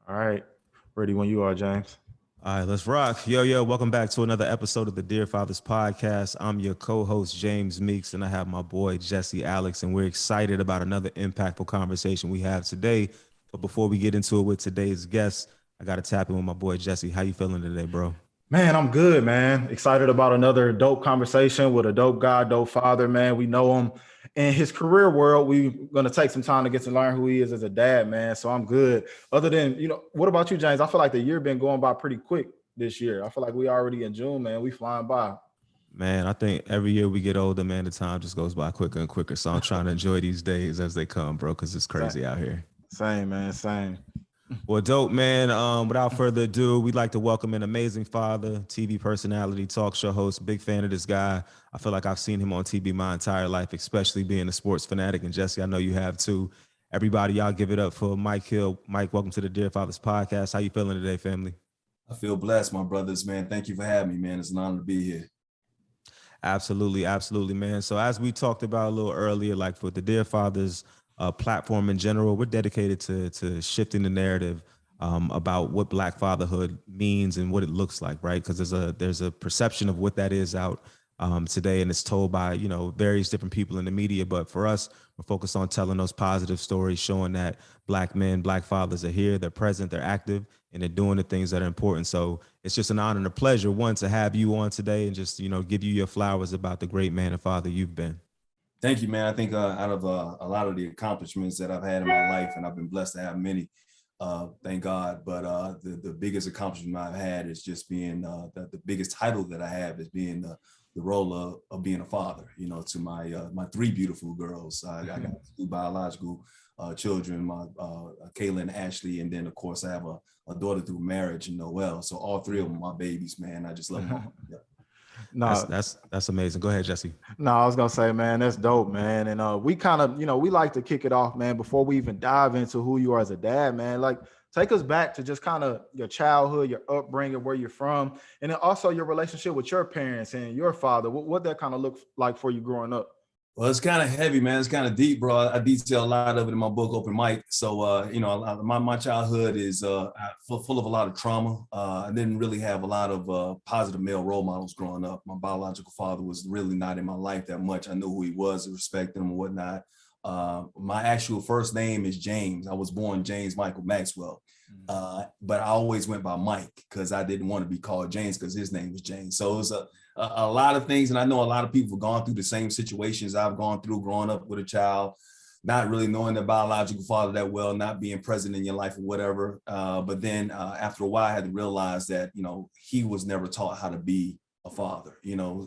All right. Ready when you are, James. All right, let's rock. Yo, welcome back to another episode of the Dear Fathers podcast. I'm your co-host, James Meeks, and I have my boy, Jesse Alex, and we're excited about another impactful conversation we have today. But before we get into it with today's guest, I got to tap in with my boy, Jesse. How you feeling today, bro? Man, I'm good, man. Excited about another dope conversation with a dope guy, dope father, man. We know him in his career world. We're going to take some time to get to learn who he is as a dad, man. So I'm good. Other than, what about you, James? I feel like the year been going by pretty quick this year. I feel like we already in June, man. We flying by. Man, I think every year we get older, man, the time just goes by quicker and quicker. So I'm trying to enjoy these days as they come, bro, because it's Same, crazy out here. same, man. Same. Well, dope, man. Without further ado, we'd like to welcome an amazing father, TV personality, talk show host. Big fan of this guy. I feel like I've seen him on TV my entire life, especially being a sports fanatic. And Jesse, I know you have too. Everybody, y'all give it up for Mike Hill. Mike, welcome to the Dear Fathers podcast. How you feeling today, family? I feel blessed, my brothers, man. Thank you for having me, man. It's an honor to be here. Absolutely, man. So as we talked about a little earlier, like for the Dear Fathers platform in general, we're dedicated to shifting the narrative about what Black fatherhood means and what it looks like, right? Because there's a perception of what that is out today, and it's told by various different people in the media. But for us, we're focused on telling those positive stories, showing that Black men, Black fathers are here, they're present, they're active, and they're doing the things that are important. So it's just an honor and a pleasure, one, to have you on today and just give you your flowers about the great man and father you've been. Thank you, man. I think out of a lot of the accomplishments that I've had in my life, and I've been blessed to have many, thank God. But the biggest accomplishment I've had is just being the biggest title that I have is being the role of being a father, to my three beautiful girls. I got two biological children, my Kayla and Ashley, and then of course I have a daughter through marriage, Noelle. So all three of them are my babies, man. I just love them all. Yeah. No, That's amazing. Go ahead, Jesse. no, I was gonna say, man, that's dope, man. And we kind of, we like to kick it off, man, before we even dive into who you are as a dad, man. Like, take us back to just kind of your childhood, your upbringing, where you're from, and then also your relationship with your parents and your father. What that kind of looked like for you growing up. Well, it's kind of heavy, man. It's kind of deep, bro. I detail a lot of it in my book, Open Mic. So, my childhood is full of a lot of trauma. I didn't really have a lot of positive male role models growing up. My biological father was really not in my life that much. I knew who he was, respected him and whatnot. My actual first name is James. I was born James Michael Maxwell, but I always went by Mike because I didn't want to be called James because his name was James. So it was a lot of things. And I know a lot of people have gone through the same situations I've gone through growing up with a child, not really knowing their biological father that well, not being present in your life or whatever. But then after a while, I had to realize that, he was never taught how to be a father,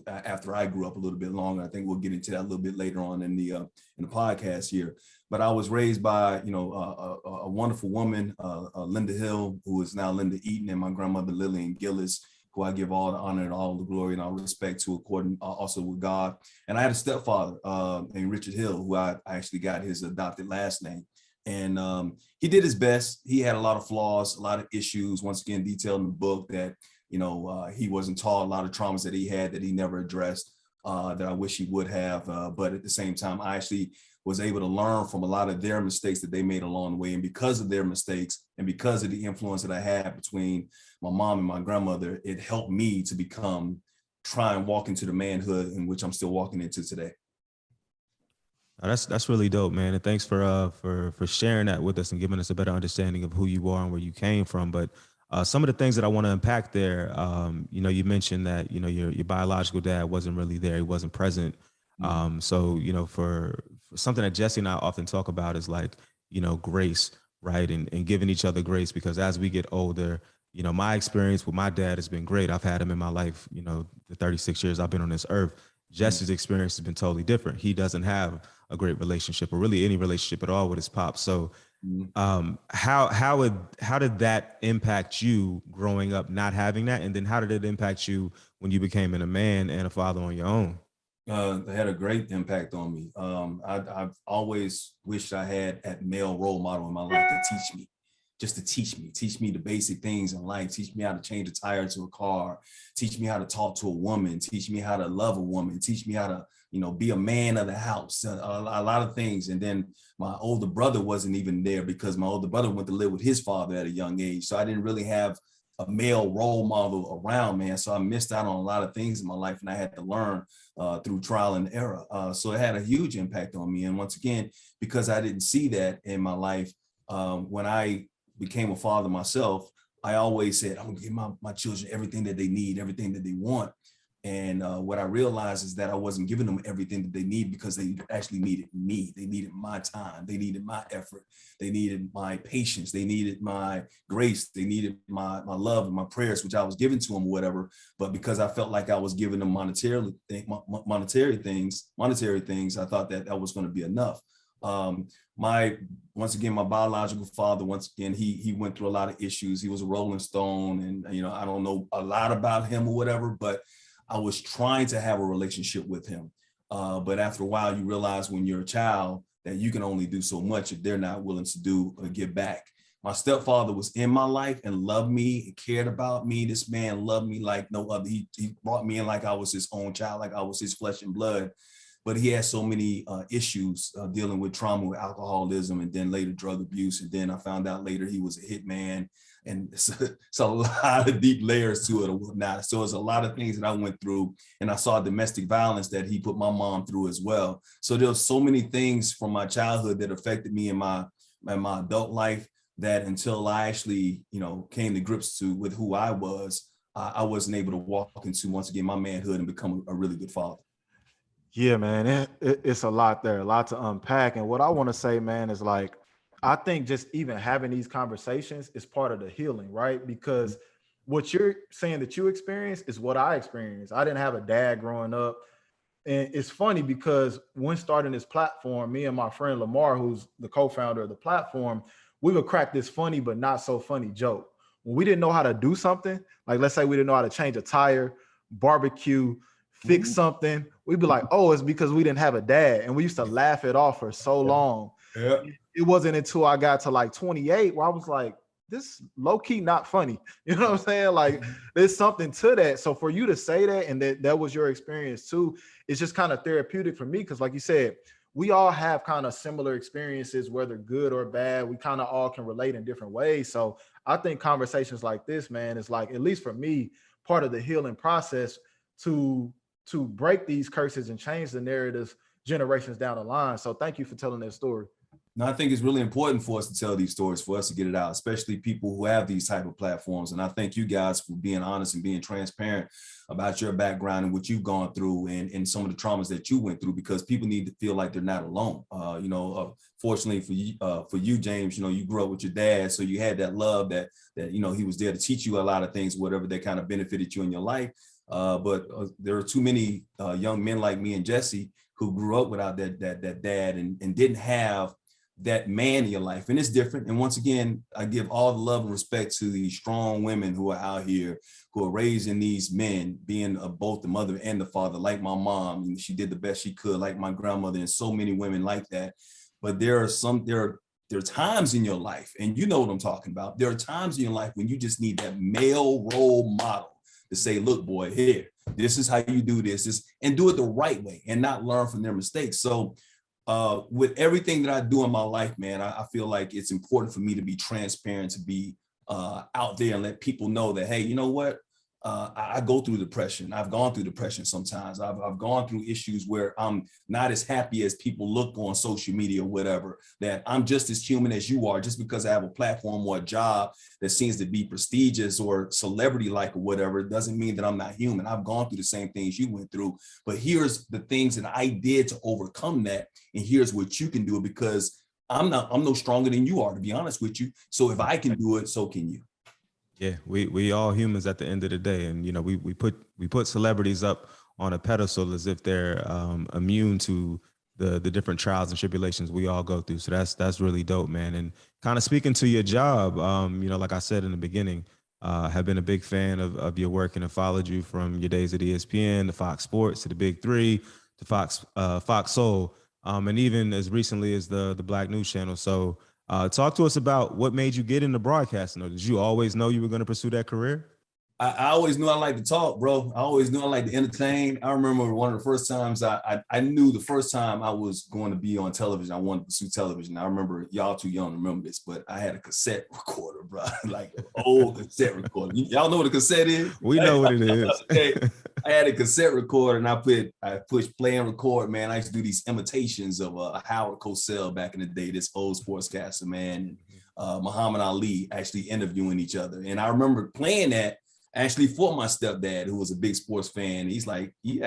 after I grew up a little bit longer. I think we'll get into that a little bit later on in the podcast here. But I was raised by, a wonderful woman, Linda Hill, who is now Linda Eaton, and my grandmother, Lillian Gillis, who I give all the honor and all the glory and all respect to, according also with God. And I had a stepfather named Richard Hill, who I actually got his adopted last name. And he did his best. He had a lot of flaws, a lot of issues, once again, detailed in the book that, he wasn't taught, a lot of traumas that he had that he never addressed, that I wish he would have. But at the same time, I actually was able to learn from a lot of their mistakes that they made along the way. And because of their mistakes and because of the influence that I had between my mom and my grandmother, it helped me to try and walk into the manhood in which I'm still walking into today. That's really dope, man. And thanks for sharing that with us and giving us a better understanding of who you are and where you came from. But some of the things that I want to unpack there, you mentioned that, your biological dad wasn't really there. He wasn't present. So, for something that Jesse and I often talk about is like, grace, right? And giving each other grace, because as we get older, my experience with my dad has been great. I've had him in my life, the 36 years I've been on this earth. Jesse's experience has been totally different. He doesn't have a great relationship or really any relationship at all with his pop. So how did that impact you growing up, not having that? And then how did it impact you when you became a man and a father on your own? It had a great impact on me. I've always wished I had a male role model in my life to teach me the basic things in life, teach me how to change a tire to a car, teach me how to talk to a woman, teach me how to love a woman, teach me how be a man of the house, a lot of things. And then my older brother wasn't even there because my older brother went to live with his father at a young age. So I didn't really have a male role model around, man. So I missed out on a lot of things in my life, and I had to learn through trial and error. So it had a huge impact on me. And once again, because I didn't see that in my life, when I became a father myself, I always said, I'm gonna give my children everything that they need, everything that they want. And what I realized is that I wasn't giving them everything that they need because they actually needed me. They needed my time. They needed my effort. They needed my patience. They needed my grace. They needed my love and my prayers, which I was giving to them or whatever. But because I felt like I was giving them monetary things, I thought that was going to be enough. Once again, my biological father, he went through a lot of issues. He was a Rolling Stone, and I don't know a lot about him or whatever, but I was trying to have a relationship with him. But after a while, you realize when you're a child that you can only do so much if they're not willing to do or give back. My stepfather was in my life and loved me and cared about me. This man loved me like no other. He brought me in like I was his own child, like I was his flesh and blood. But he had so many issues dealing with trauma, with alcoholism, and then later drug abuse. And then I found out later he was a hitman. And it's a lot of deep layers to it or whatnot. So it's a lot of things that I went through, and I saw domestic violence that he put my mom through as well. So there's so many things from my childhood that affected me in my adult life that until I actually, came to grips with who I wasn't able to walk into, once again, my manhood and become a really good father. Yeah, man, it's a lot there, a lot to unpack. And what I want to say, man, is like, I think just even having these conversations is part of the healing, right? Because what you're saying that you experienced is what I experienced. I didn't have a dad growing up. And it's funny because when starting this platform, me and my friend Lamar, who's the co-founder of the platform, we would crack this funny but not so funny joke. When we didn't know how to do something, like let's say we didn't know how to change a tire, barbecue, fix something, we'd be like, oh, it's because we didn't have a dad. And we used to laugh it off for so long. Yeah. It wasn't until I got to like 28 where I was like, this low-key not funny. You know what I'm saying? Like there's something to that. So for you to say that and that was your experience too, it's just kind of therapeutic for me. Cause like you said, we all have kind of similar experiences, whether good or bad. We kind of all can relate in different ways. So I think conversations like this, man, is like, at least for me, part of the healing process to break these curses and change the narratives generations down the line. So thank you for telling that story. No, I think it's really important for us to tell these stories, for us to get it out, especially people who have these type of platforms. And I thank you guys for being honest and being transparent about your background and what you've gone through and some of the traumas that you went through, because people need to feel like they're not alone. Fortunately for you, James, you grew up with your dad, so you had that love that he was there to teach you a lot of things, whatever that kind of benefited you in your life. But there are too many young men like me and Jesse who grew up without that dad and didn't have that man in your life. And it's different. And once again, I give all the love and respect to these strong women who are out here, who are raising these men, being both the mother and the father, like my mom. She did the best she could, like my grandmother, and so many women like that. But there are times in your life, and you know what I'm talking about. There are times in your life when you just need that male role model to say, look, boy, here, this is how you do this, and do it the right way and not learn from their mistakes. So with everything that I do in my life, man, I feel like it's important for me to be transparent, to be out there and let people know that, hey, you know what? I go through depression. I've gone through depression sometimes. I've gone through issues where I'm not as happy as people look on social media or whatever, that I'm just as human as you are. Just because I have a platform or a job that seems to be prestigious or celebrity-like or whatever, it doesn't mean that I'm not human. I've gone through the same things you went through, but here's the things that I did to overcome that. And here's what you can do, because I'm no stronger than you are, to be honest with you. So if I can do it, so can you. Yeah, we all humans at the end of the day, and we put celebrities up on a pedestal as if they're immune to the different trials and tribulations we all go through. So that's really dope, man. And kind of speaking to your job, like I said in the beginning, have been a big fan of your work and have followed you from your days at ESPN, to Fox Sports, to the Big Three, to Fox Soul, and even as recently as the Black News Channel. So. Talk to us about what made you get into broadcasting. Or did you always know you were going to pursue that career? I always knew I liked to talk, bro. I always knew I liked to entertain. I remember one of the first times I knew the first time I was going to be on television, I wanted to pursue television. I remember, y'all too young to remember this, but I had a cassette recorder, bro, like an old cassette recorder. Y'all know what a cassette is? We know what it is. Okay. I had a cassette recorder and I pushed play and record, man. I used to do these imitations of Howard Cosell back in the day, this old sportscaster, man. Muhammad Ali actually interviewing each other. And I remember playing that actually for my stepdad, who was a big sports fan. He's like, he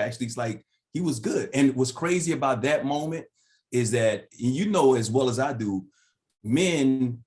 was good. And what's crazy about that moment is that, you know, as well as I do, men,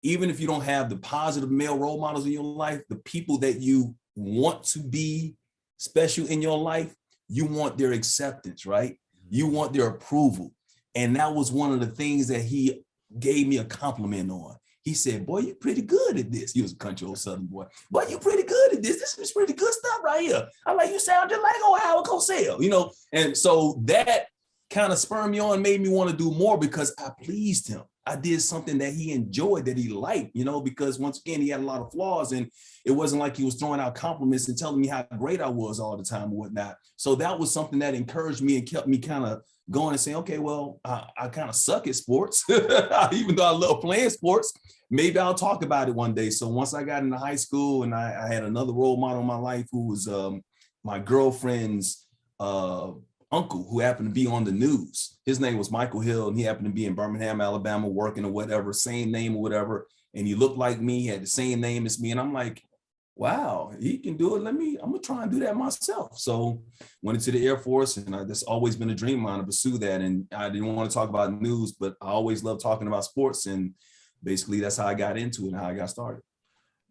even if you don't have the positive male role models in your life, the people that you want to be special in your life, you want their acceptance, right? You want their approval. And that was one of the things that he gave me a compliment on. He said, boy, you're pretty good at this. He was a country old Southern boy. Boy, you're pretty good at this. This is pretty good stuff right here. I'm like, you sound just like old Howard Cosell, you know? And so that kind of spurred me on, made me want to do more because I pleased him. I did something that he enjoyed, that he liked, you know, because once again, he had a lot of flaws and it wasn't like he was throwing out compliments and telling me how great I was all the time or whatnot. So that was something that encouraged me and kept me kind of going and saying, okay, well, I kind of suck at sports, even though I love playing sports. Maybe I'll talk about it one day. So once I got into high school and I had another role model in my life who was my girlfriend's uncle, who happened to be on the news. His name was Michael Hill, and he happened to be in Birmingham, Alabama, working or whatever, same name or whatever. And he looked like me, had the same name as me. And I'm like, wow, he can do it. I'm gonna try and do that myself. So went into the Air Force, and that's always been a dream of mine to pursue that. And I didn't want to talk about news, but I always loved talking about sports. And basically that's how I got into it and how I got started.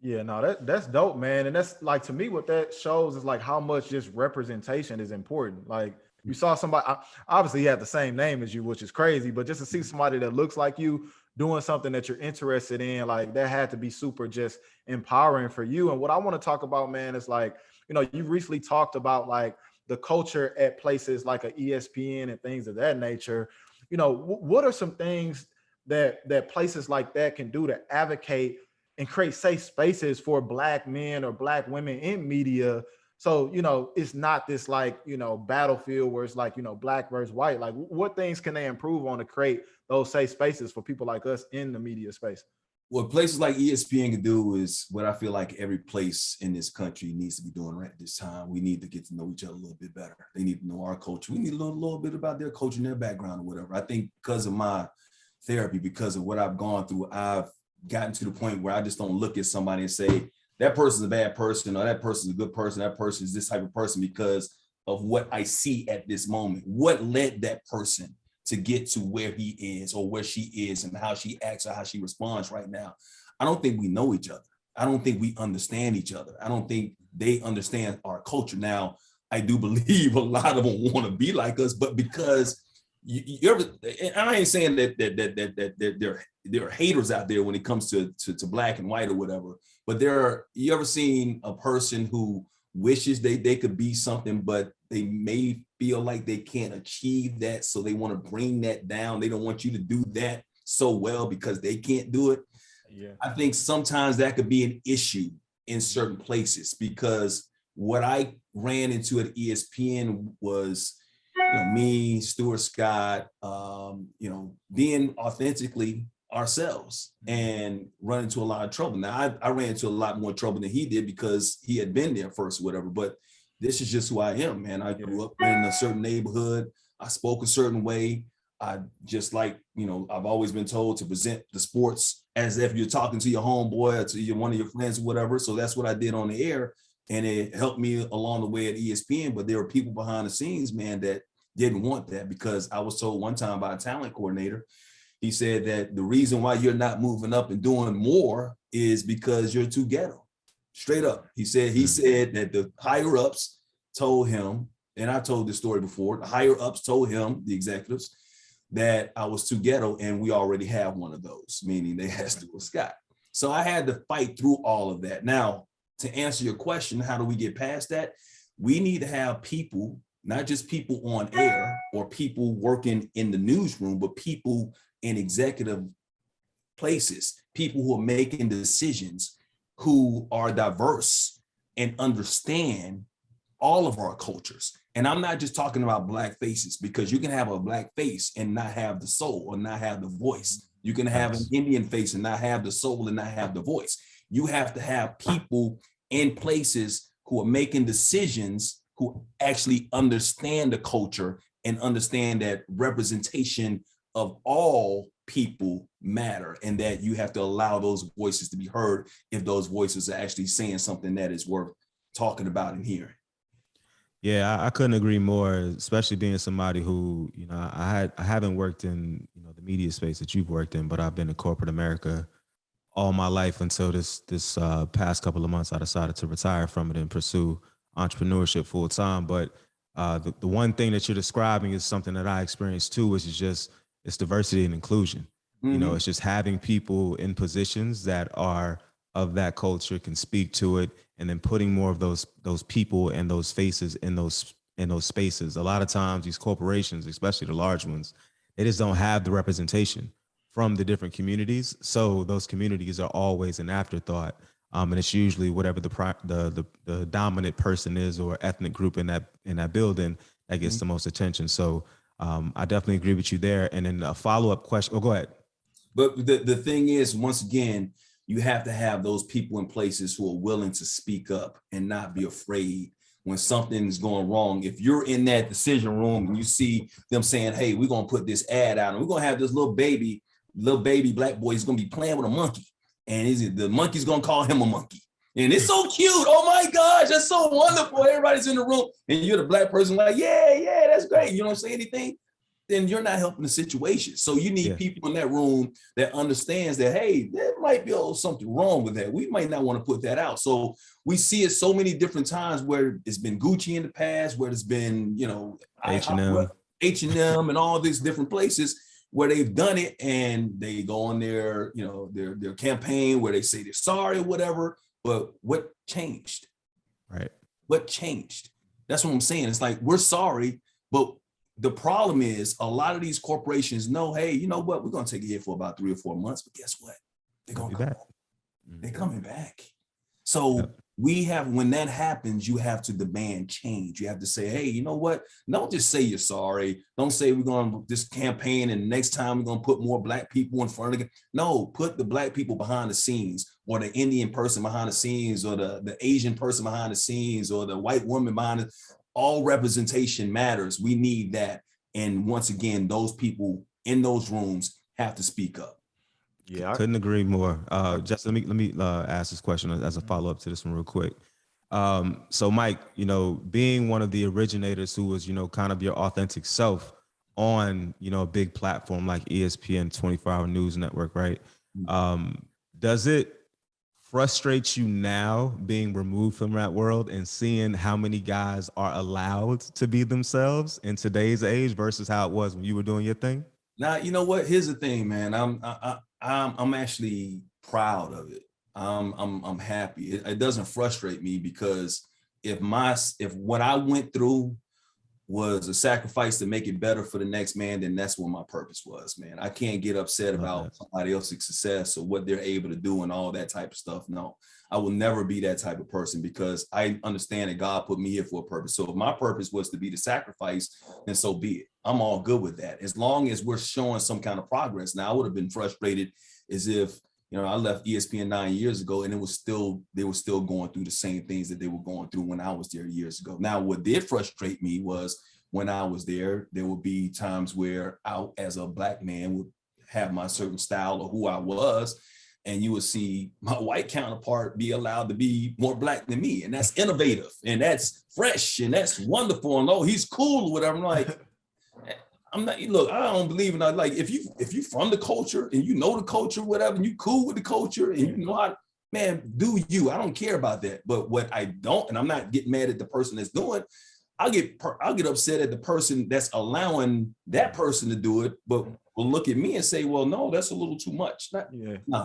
Yeah, no, that's dope, man. And that's like, to me, what that shows is like how much just representation is important. Like, you saw somebody, obviously he had the same name as you, which is crazy, but just to see somebody that looks like you doing something that you're interested in, like that had to be super just empowering for you. And what I want to talk about, man, is like, you know, you recently talked about like the culture at places like a ESPN and things of that nature. You know, what are some things that places like that can do to advocate and create safe spaces for Black men or Black women in media? So, you know, it's not this like, you know, battlefield where it's like, you know, Black versus white. Like, what things can they improve on to create those safe spaces for people like us in the media space? What places like ESPN can do is what I feel like every place in this country needs to be doing right at this time. We need to get to know each other a little bit better. They need to know our culture. We need to learn a little bit about their culture and their background or whatever. I think because of my therapy, because of what I've gone through, I've gotten to the point where I just don't look at somebody and say, that person's a bad person, or that person's a good person, that person is this type of person, because of what I see at this moment. What led that person to get to where he is or where she is and how she acts or how she responds right now? I don't think we know each other. I don't think we understand each other. I don't think they understand our culture. Now, I do believe a lot of them want to be like us, but because you ever, and I ain't saying that there are haters out there when it comes to Black and white or whatever, but you ever seen a person who wishes they could be something, but they may feel like they can't achieve that, so they want to bring that down. They don't want you to do that so well because they can't do it. Yeah. I think sometimes that could be an issue in certain places, because what I ran into at ESPN was, you know, me, Stuart Scott, you know, being authentically ourselves and run into a lot of trouble. Now, I ran into a lot more trouble than he did because he had been there first or whatever, but this is just who I am, man. I grew up in a certain neighborhood. I spoke a certain way. I just like, you know, I've always been told to present the sports as if you're talking to your homeboy or to one of your friends or whatever. So that's what I did on the air. And it helped me along the way at ESPN. But there were people behind the scenes, man, that didn't want that, because I was told one time by a talent coordinator, he said that the reason why you're not moving up and doing more is because you're too ghetto. Straight up. He said that the higher ups told him, and I told this story before, the higher ups told him, the executives, that I was too ghetto, and we already have one of those, meaning they had Stuart Scott. So I had to fight through all of that. Now, to answer your question, how do we get past that? We need to have people, not just people on air or people working in the newsroom, but people in executive places, people who are making decisions, who are diverse, and understand all of our cultures. And I'm not just talking about Black faces, because you can have a Black face and not have the soul or not have the voice. You can have an Indian face and not have the soul and not have the voice. You have to have people in places who are making decisions, who actually understand the culture and understand that representation of all people matter, and that you have to allow those voices to be heard if those voices are actually saying something that is worth talking about and hearing. Yeah, I couldn't agree more, especially being somebody who, I haven't worked in, the media space that you've worked in, but I've been in corporate America all my life until this past couple of months. I decided to retire from it and pursue entrepreneurship full time. But the one thing that you're describing is something that I experienced too, which is just, it's diversity and inclusion. Mm-hmm. It's just having people in positions that are of that culture, can speak to it, and then putting more of those people and those faces in those spaces. A lot of times these corporations, especially the large ones, they just don't have the representation from the different communities. So those communities are always an afterthought. And it's usually whatever the dominant person is or ethnic group in that building that gets the most attention. So I definitely agree with you there. And then a follow-up question. Oh, go ahead. But the thing is, once again, you have to have those people in places who are willing to speak up and not be afraid when something is going wrong. If you're in that decision room and you see them saying, hey, we're going to put this ad out and we're going to have this little baby Black boy, he's going to be playing with a monkey. And the monkey's going to call him a monkey. And it's so cute. Oh my gosh, that's so wonderful. Everybody's in the room and you're the Black person like, yeah, that's great. You don't say anything, then you're not helping the situation. So you need people in that room that understands that, hey, there might be something wrong with that. We might not want to put that out. So we see it so many different times where it's been Gucci in the past, where it's been, H&M and all these different places where they've done it, and they go on their campaign where they say they're sorry or whatever. But what changed? Right. What changed? That's what I'm saying. It's like, we're sorry, but the problem is a lot of these corporations know, hey, you know what? We're going to take a hit for about 3 or 4 months, but guess what? They're going to come back. They're coming back. So when that happens, you have to demand change. You have to say, hey, you know what? Don't just say you're sorry. Don't say we're going to this campaign and next time we're going to put more Black people in front of it. No, put the Black people behind the scenes, or the Indian person behind the scenes, or the Asian person behind the scenes, or the white woman behind it. All representation matters. We need that. And once again, those people in those rooms have to speak up. Yeah, I couldn't agree more. Just let me ask this question as a follow up to this one real quick. So Mike, being one of the originators who was, kind of your authentic self on, a big platform like ESPN 24-hour news network, right? Does it frustrate you now being removed from that world and seeing how many guys are allowed to be themselves in today's age versus how it was when you were doing your thing? Now, you know what? Here's the thing, man. I'm actually proud of it. I'm happy. It doesn't frustrate me, because if what I went through was a sacrifice to make it better for the next man, then that's what my purpose was, man. I can't get upset about somebody else's success or what they're able to do and all that type of stuff. No, I will never be that type of person, because I understand that God put me here for a purpose. So if my purpose was to be the sacrifice, then so be it. I'm all good with that, as long as we're showing some kind of progress. Now, I would have been frustrated as if, I left ESPN 9 years ago and they were still going through the same things that they were going through when I was there years ago. Now, what did frustrate me was when I was there would be times where I, as a Black man, would have my certain style of who I was, and you would see my white counterpart be allowed to be more Black than me. And that's innovative and that's fresh and that's wonderful. And he's cool or whatever. I'm like, I'm not, look, I don't believe in that. Like, if you from the culture and you know the culture, whatever, and you cool with the culture and you know how, man, do you, I don't care about that. But what I don't, and I'm not getting mad at the person that's doing, I'll get upset at the person that's allowing that person to do it, but will look at me and say, well, no, that's a little too much.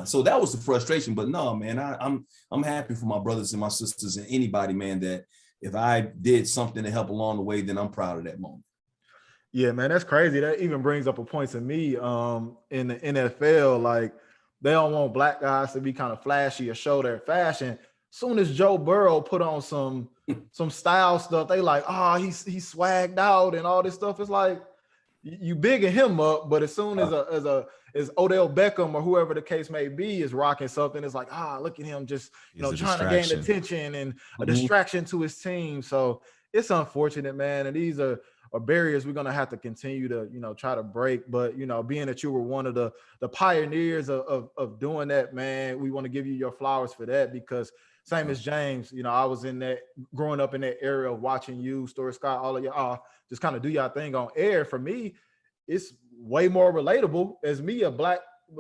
So that was the frustration. But no, man, I'm happy for my brothers and my sisters and anybody, man, that if I did something to help along the way, then I'm proud of that moment. Yeah, man, that's crazy. That even brings up a point to me. In the NFL, like, they don't want Black guys to be kind of flashy or show their fashion. Soon as Joe Burrow put on some style stuff, they like, oh, he's swagged out and all this stuff. It's like you bigging him up, but as soon as Odell Beckham or whoever the case may be is rocking something, it's like, look at him just trying to gain attention and a distraction to his team. So it's unfortunate, man. And these are barriers we're gonna have to continue to try to break. But being that you were one of the pioneers of doing that, man, we want to give you your flowers for that, because same as James, I was growing up in that area of watching you, Story Scott, all of y'all just kind of do y'all thing on air. For me, it's way more relatable as me, a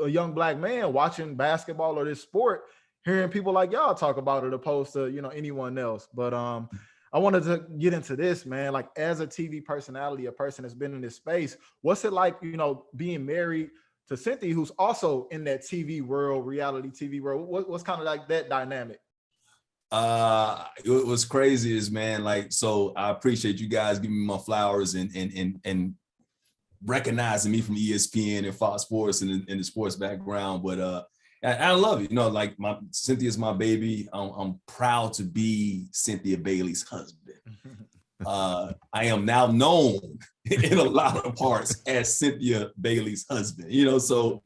young black man watching basketball or this sport, hearing people like y'all talk about it opposed to, anyone else. But I wanted to get into this, man. Like, as a TV personality, a person that's been in this space, what's it like, being married to Cynthia, who's also in that TV world, reality TV world? What's kind of like that dynamic? It was crazy is, man, like, so I appreciate you guys giving me my flowers and recognizing me from ESPN and Fox Sports and in the sports background. But I love it. Like, Cynthia's my baby. I'm proud to be Cynthia Bailey's husband. I am now known in a lot of parts as Cynthia Bailey's husband, so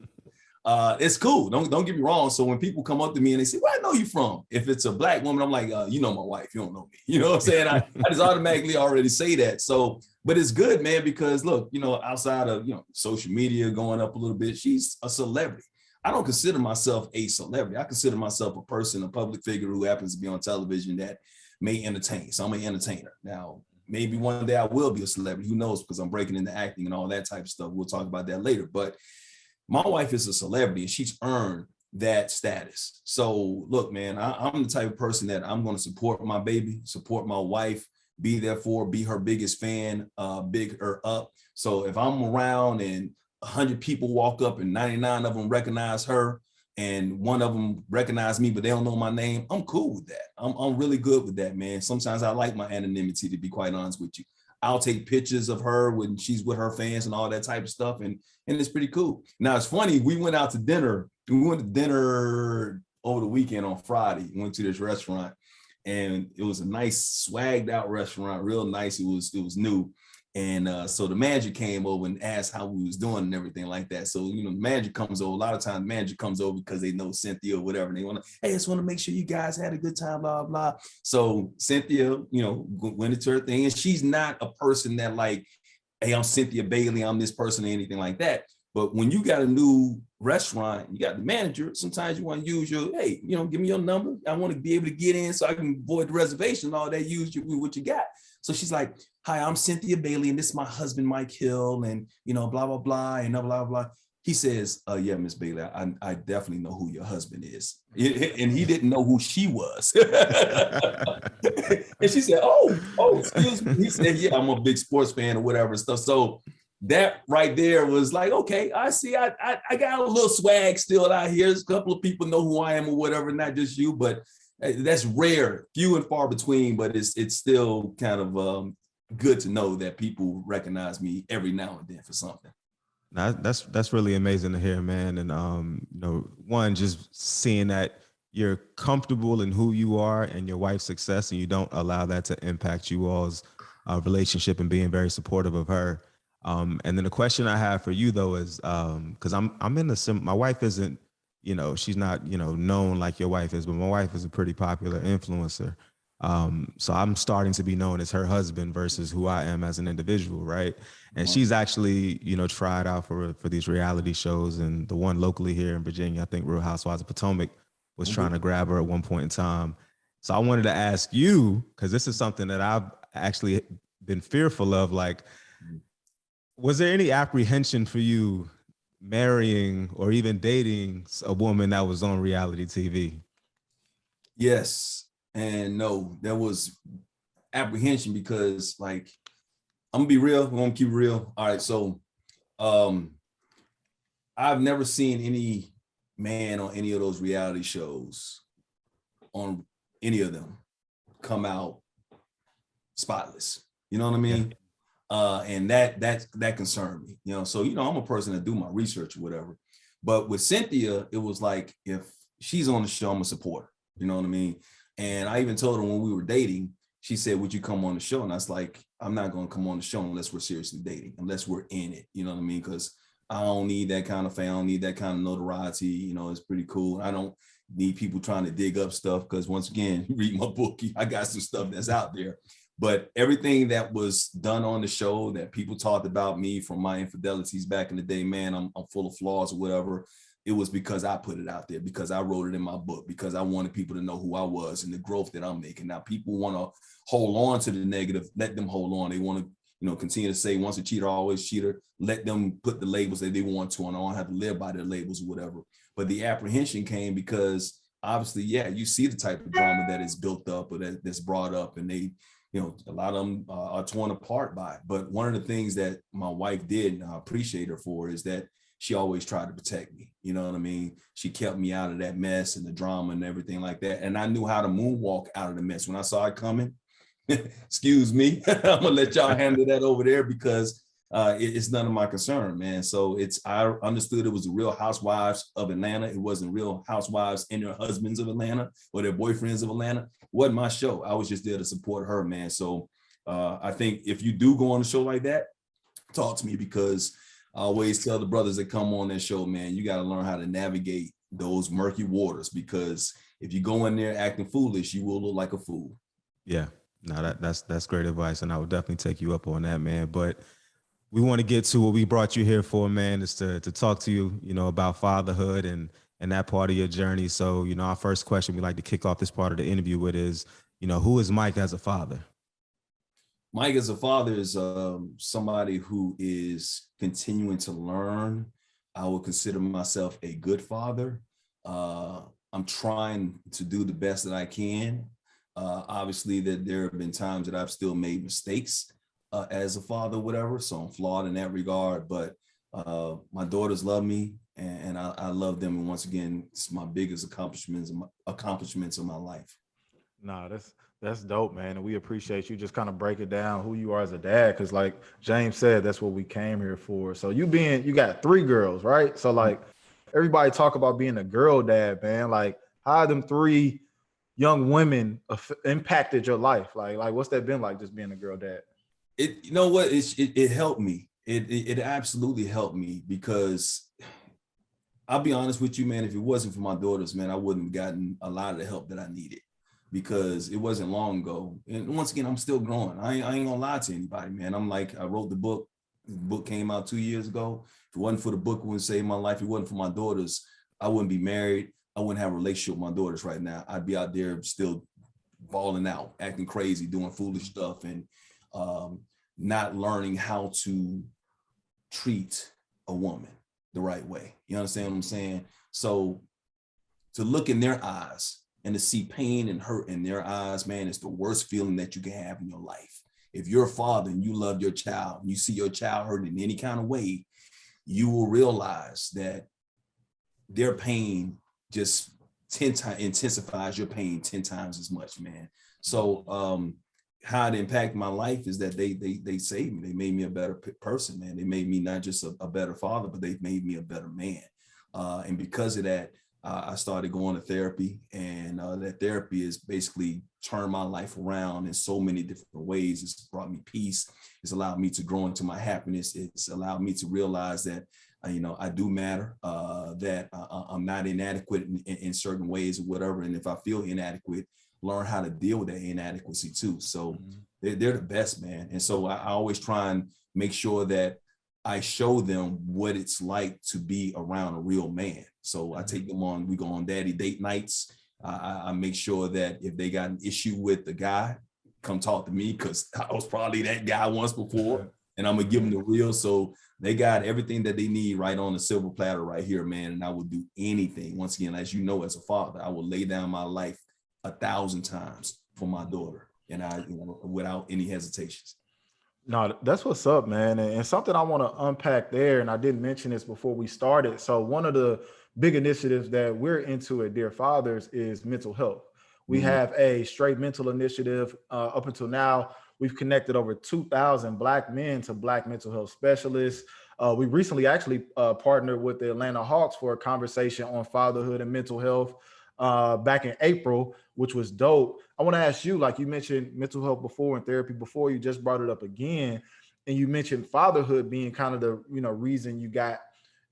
it's cool. Don't get me wrong. So when people come up to me and they say, "Where I know you from?" If it's a black woman, I'm like, you know my wife. You don't know me. You know what I'm saying? I just automatically already say that. So, but it's good, man, because look, outside of social media going up a little bit, she's a celebrity. I don't consider myself a celebrity. I consider myself a person, a public figure who happens to be on television that may entertain. So I'm an entertainer. Now, maybe one day I will be a celebrity. Who knows? Because I'm breaking into acting and all that type of stuff. We'll talk about that later. But my wife is a celebrity and she's earned that status. So look, man, I'm the type of person that I'm going to support my baby, support my wife, be there for, be her biggest fan, big her up. So if I'm around and 100 people walk up and 99 of them recognize her and one of them recognize me, but they don't know my name, I'm cool with that. I'm really good with that, man. Sometimes I like my anonymity, to be quite honest with you. I'll take pictures of her when she's with her fans and all that type of stuff. And it's pretty cool. Now, it's funny. We went out to dinner. We went to dinner over the weekend on Friday. We went to this restaurant and it was a nice swagged out restaurant, real nice. It was new. And so the manager came over and asked how we was doing and everything like that. So, the manager comes over. A lot of times the manager comes over because they know Cynthia or whatever. And they want to, hey, I just want to make sure you guys had a good time, blah, blah. So Cynthia, went into her thing. And she's not a person that like, hey, I'm Cynthia Bailey, I'm this person or anything like that. But when you got a new restaurant, you got the manager, sometimes you want to use your, hey, give me your number. I want to be able to get in so I can avoid the reservation and all that, use what you got. So she's like, hi, I'm Cynthia Bailey, and this is my husband, Mike Hill, and, blah, blah, blah, and blah, blah, blah. He says, yeah, Miss Bailey, I definitely know who your husband is. And he didn't know who she was. And she said, oh, excuse me. He said, yeah, I'm a big sports fan or whatever stuff. So that right there was like, okay, I see, I got a little swag still out here. There's a couple of people know who I am or whatever, not just you, but that's rare, few and far between, but it's still kind of good to know that people recognize me every now and then for something. Now, that's really amazing to hear, man. And one, just seeing that you're comfortable in who you are and your wife's success, and you don't allow that to impact you all's relationship and being very supportive of her. And then the question I have for you though is, because I'm in my wife isn't, she's not, known like your wife is, but my wife is a pretty popular influencer. So I'm starting to be known as her husband versus who I am as an individual, right? And she's actually, tried out for these reality shows, and the one locally here in Virginia, I think Real Housewives of Potomac, was trying to grab her at one point in time. So I wanted to ask you, because this is something that I've actually been fearful of, like, was there any apprehension for you marrying or even dating a woman that was on reality TV? Yes and no. There was apprehension because, like, I'm gonna be real. I'm gonna keep it real. All right, so I've never seen any man on any of those reality shows, on any of them, come out spotless. You know what I mean? Yeah. And that concerned me. So I'm a person that do my research or whatever. But with Cynthia, it was like, if she's on the show, I'm a supporter. You know what I mean? And I even told her when we were dating, she said, would you come on the show? And I was like, I'm not going to come on the show unless we're seriously dating, unless we're in it. You know what I mean? Because I don't need that kind of fame. I don't need that kind of notoriety. You know, it's pretty cool. I don't need people trying to dig up stuff because once again, read my book. I got some stuff that's out there. But everything that was done on the show that people talked about me from my infidelities back in the day, man, I'm full of flaws or whatever. It was because I put it out there, because I wrote it in my book, because I wanted people to know who I was and the growth that I'm making. Now, people want to hold on to the negative, let them hold on. They want to, continue to say once a cheater, always cheater. Let them put the labels that they want to, and I don't have to live by their labels or whatever. But the apprehension came because obviously, yeah, you see the type of drama that is built up or that's brought up, and they, a lot of them are torn apart by it. But one of the things that my wife did, and I appreciate her for, is that she always tried to protect me. You know what I mean? She kept me out of that mess and the drama and everything like that. And I knew how to moonwalk out of the mess. When I saw it coming, excuse me, I'm gonna let y'all handle that over there because it's none of my concern, man. So I understood it was the Real Housewives of Atlanta. It wasn't Real Housewives and their husbands of Atlanta or their boyfriends of Atlanta. It wasn't my show. I was just there to support her, man. So I think if you do go on a show like that, talk to me, because I always tell the brothers that come on that show, man, you got to learn how to navigate those murky waters, because if you go in there acting foolish, you will look like a fool. Yeah, no, that's great advice, and I would definitely take you up on that, man. But we want to get to what we brought you here for, man, is to talk to you, about fatherhood and that part of your journey. So, our first question we like to kick off this part of the interview with is, who is Mike as a father? Mike as a father is somebody who is continuing to learn. I would consider myself a good father. I'm trying to do the best that I can. Obviously, that there have been times that I've still made mistakes as a father, whatever. So I'm flawed in that regard. But my daughters love me, and I love them. And once again, it's my biggest accomplishments of my life. Nah, that's dope, man. And we appreciate you just kind of break it down who you are as a dad. Cause like James said, that's what we came here for. So you got 3 girls, right? So like everybody talk about being a girl dad, man. Like how them 3 young women impacted your life? Like what's that been like, just being a girl dad? You know what? It helped me. It absolutely helped me, because I'll be honest with you, man, if it wasn't for my daughters, man, I wouldn't have gotten a lot of the help that I needed. Because it wasn't long ago. And once again, I'm still growing. I ain't gonna lie to anybody, man. I wrote the book. The book came out 2 years ago. If it wasn't for the book, it wouldn't save my life. If it wasn't for my daughters, I wouldn't be married. I wouldn't have a relationship with my daughters right now. I'd be out there still balling out, acting crazy, doing foolish stuff, and not learning how to treat a woman the right way. You understand what I'm saying? So to look in their eyes and to see pain and hurt in their eyes, man, it's the worst feeling that you can have in your life. If you're a father and you love your child and you see your child hurt in any kind of way, you will realize that their pain just 10 times intensifies your pain 10 times as much, man. So how it impacted my life is that they saved me. They made me a better person, man. They made me not just a better father, but they made me a better man. And because of that, I started going to therapy, and that therapy has basically turned my life around in so many different ways. It's brought me peace. It's allowed me to grow into my happiness. It's allowed me to realize that, I do matter, that I'm not inadequate in certain ways or whatever. And if I feel inadequate, learn how to deal with that inadequacy too. So they're the best, man. And so I always try and make sure that I show them what it's like to be around a real man. So I take them we go on daddy date nights. I make sure that if they got an issue with the guy, come talk to me, because I was probably that guy once before, and I'm gonna give them the real. So they got everything that they need right on the silver platter right here, man. And I will do anything. Once again, as you know, as a father, I will lay down my life 1,000 times for my daughter, and without any hesitations. No, that's what's up, man. And something I want to unpack there, and I didn't mention this before we started. So one of the big initiatives that we're into at Dear Fathers is mental health. We have a straight mental initiative. Up until now, we've connected over 2,000 Black men to Black mental health specialists. We recently actually partnered with the Atlanta Hawks for a conversation on fatherhood and mental health. back in April, which was dope. I want to ask you, like you mentioned mental health before and therapy before, you just brought it up again. And you mentioned fatherhood being kind of the, reason you got,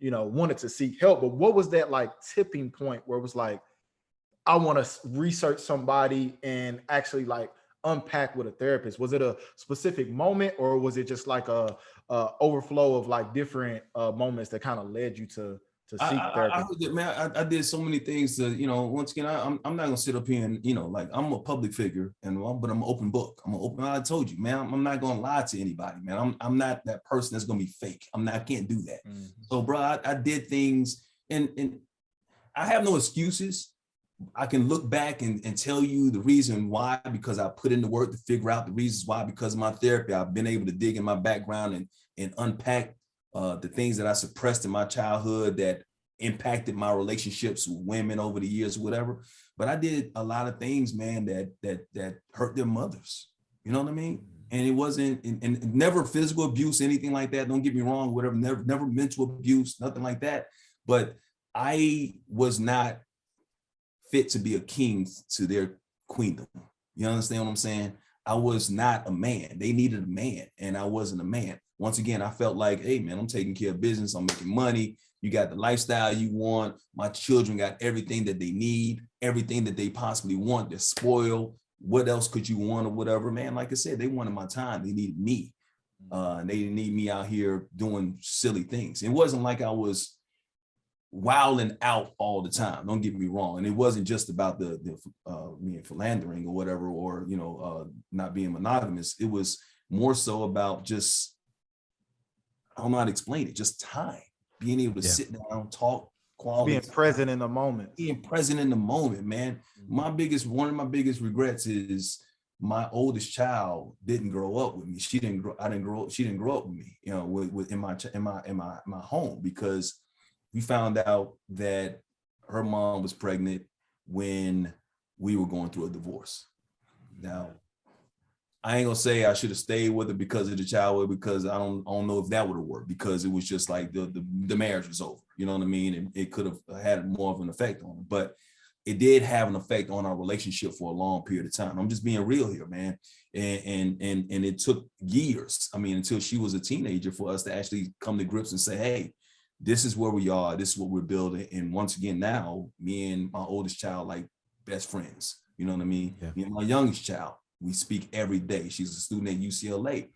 wanted to seek help. But what was that like tipping point where it was like, I want to research somebody and actually like unpack with a therapist? Was it a specific moment, or was it just like a overflow of like different moments that kind of led you to seek therapy? I heard that, man. I did so many things to, once again, I'm not gonna sit up here and, like, I'm a public figure, but I'm an open book. I told you, man, I'm not gonna lie to anybody, man. I'm not that person that's gonna be fake. I can't do that. Mm-hmm. So, bro, I did things, and I have no excuses. I can look back and tell you the reason why, because I put in the work to figure out the reasons why. Because of my therapy, I've been able to dig in my background and unpack the things that I suppressed in my childhood that impacted my relationships with women over the years, whatever. But I did a lot of things, man, that hurt their mothers. You know what I mean? And it wasn't, and never physical abuse, anything like that. Don't get me wrong, whatever. Never mental abuse, nothing like that. But I was not fit to be a king to their queendom. You understand what I'm saying? I was not a man. They needed a man, and I wasn't a man. Once again, I felt like, hey, man, I'm taking care of business. I'm making money. You got the lifestyle you want. My children got everything that they need, everything that they possibly want. They're spoiled. What else could you want or whatever, man? Like I said, they wanted my time. They needed me. They didn't need me out here doing silly things. It wasn't like I was wilding out all the time. Don't get me wrong. And it wasn't just about the me philandering or whatever, or, not being monogamous. It was more so about just, I don't know how to explain it, just time, being able to sit down, talk, quality. Being present in the moment. Being present in the moment, man. Mm-hmm. One of my biggest regrets is my oldest child didn't grow up with me. She didn't grow up with me, in my home, because we found out that her mom was pregnant when we were going through a divorce. Now, I ain't gonna say I should have stayed with her because of the child, because I don't know if that would have worked, because it was just like the marriage was over. You know what I mean? And it could have had more of an effect on her, but it did have an effect on our relationship for a long period of time. I'm just being real here, man. And it took years, until she was a teenager, for us to actually come to grips and say, hey, this is where we are. This is what we're building. And once again, now me and my oldest child, like best friends, you know what I mean? Yeah. Me and my youngest child, we speak every day. She's a student at UCLA.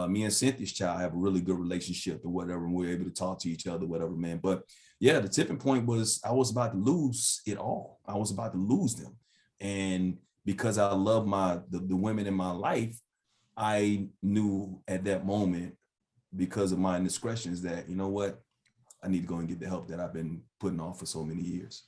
Me and Cynthia's child have a really good relationship or whatever. And we're able to talk to each other, whatever, man. But yeah, the tipping point was I was about to lose it all. I was about to lose them. And because I love the women in my life, I knew at that moment, because of my indiscretions, that, you know what, I need to go and get the help that I've been putting off for so many years.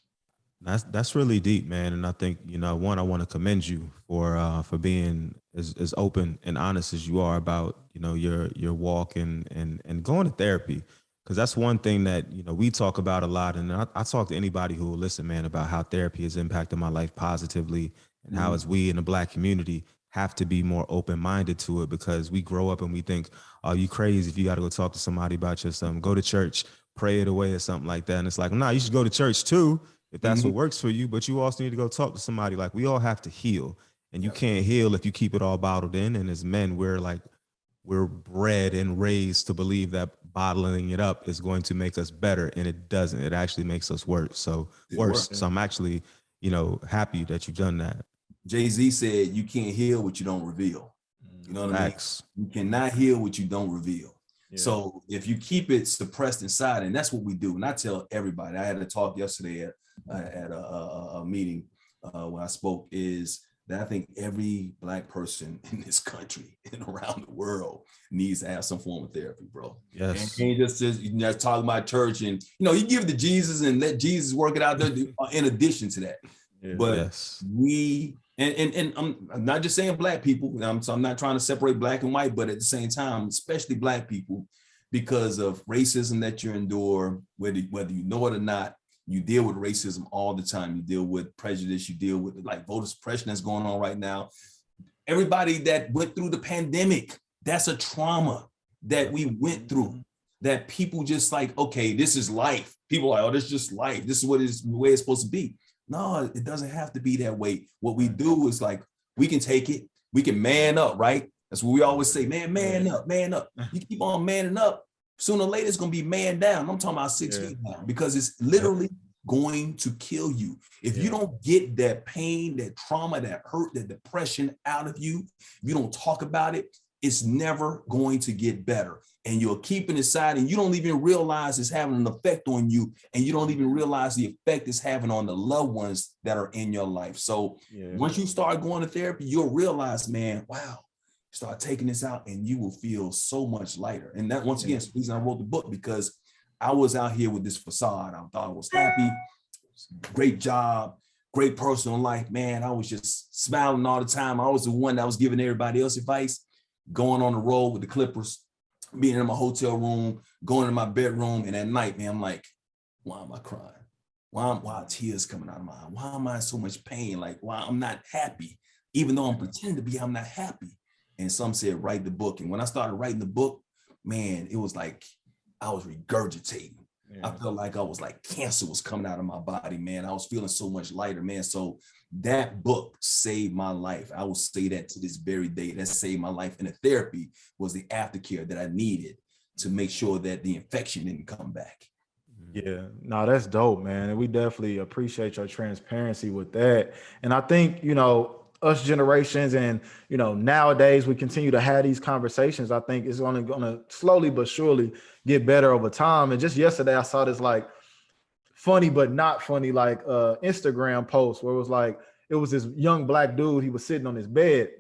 That's really deep, man. And I think, one, I want to commend you for being as open and honest as you are about, your walk and going to therapy. Because that's one thing that, we talk about a lot. And I talk to anybody who will listen, man, about how therapy has impacted my life positively, and how as we in the Black community have to be more open-minded to it, because we grow up and we think, oh, you crazy if you got to go talk to somebody about your something, go to church, pray it away or something like that. And it's like, nah, you should go to church too, if that's what works for you, but you also need to go talk to somebody. Like, we all have to heal, and you can't heal if you keep it all bottled in. And as men, we're bred and raised to believe that bottling it up is going to make us better. And it doesn't. It actually makes us worse. So I'm actually, happy that you've done that. Jay-Z said, you can't heal what you don't reveal. You know what I mean? You cannot heal what you don't reveal. Yeah. So if you keep it suppressed inside, and that's what we do. And I tell everybody, I had a talk yesterday at a meeting when I spoke, is that I think every Black person in this country and around the world needs to have some form of therapy, bro. Yes. And just talk about church and, you give it to Jesus and let Jesus work it out there in addition to that. Yeah, but we, and I'm not just saying Black people, so I'm not trying to separate Black and white, but at the same time, especially Black people, because of racism that you endure, whether you know it or not, you deal with racism all the time. You deal with prejudice. You deal with like voter suppression that's going on right now. Everybody that went through the pandemic, that's a trauma that we went through, that people just like, okay, this is life. People are like, oh, this is just life. This is the way it's supposed to be. No, it doesn't have to be that way. What we do is like, we can take it. We can man up, right? That's what we always say, man up, man up. You keep on manning up, sooner or later it's going to be man down. I'm talking about 6 feet down, because it's literally going to kill you. If you don't get that pain, that trauma, that hurt, that depression out of you, if you don't talk about it, it's never going to get better. And you're keeping it inside, and you don't even realize it's having an effect on you. And you don't even realize the effect it's having on the loved ones that are in your life. So once you start going to therapy, you'll realize, man, wow, start taking this out and you will feel so much lighter. And that, once again, is the reason I wrote the book, because I was out here with this facade. I thought I was happy, great job, great personal life, man. I was just smiling all the time. I was the one that was giving everybody else advice, going on the road with the Clippers, being in my hotel room, going to my bedroom. And at night, man, I'm like, why am I crying? Why are tears coming out of my eye? Why am I in so much pain? Like, why I'm not happy? Even though I'm pretending to be, I'm not happy. And some said, write the book. And when I started writing the book, man, it was like I was regurgitating. I felt like I was like cancer was coming out of my body, man. I was feeling so much lighter, man. So that book saved my life. I will say that to this very day. That saved my life. And the therapy was the aftercare that I needed to make sure that the infection didn't come back. Yeah, no, that's dope, man. And we definitely appreciate your transparency with that. And I think, us generations and, nowadays we continue to have these conversations. I think it's only going to slowly but surely get better over time. And just yesterday I saw this like funny, but not funny, like Instagram post where it was this young black dude. He was sitting on his bed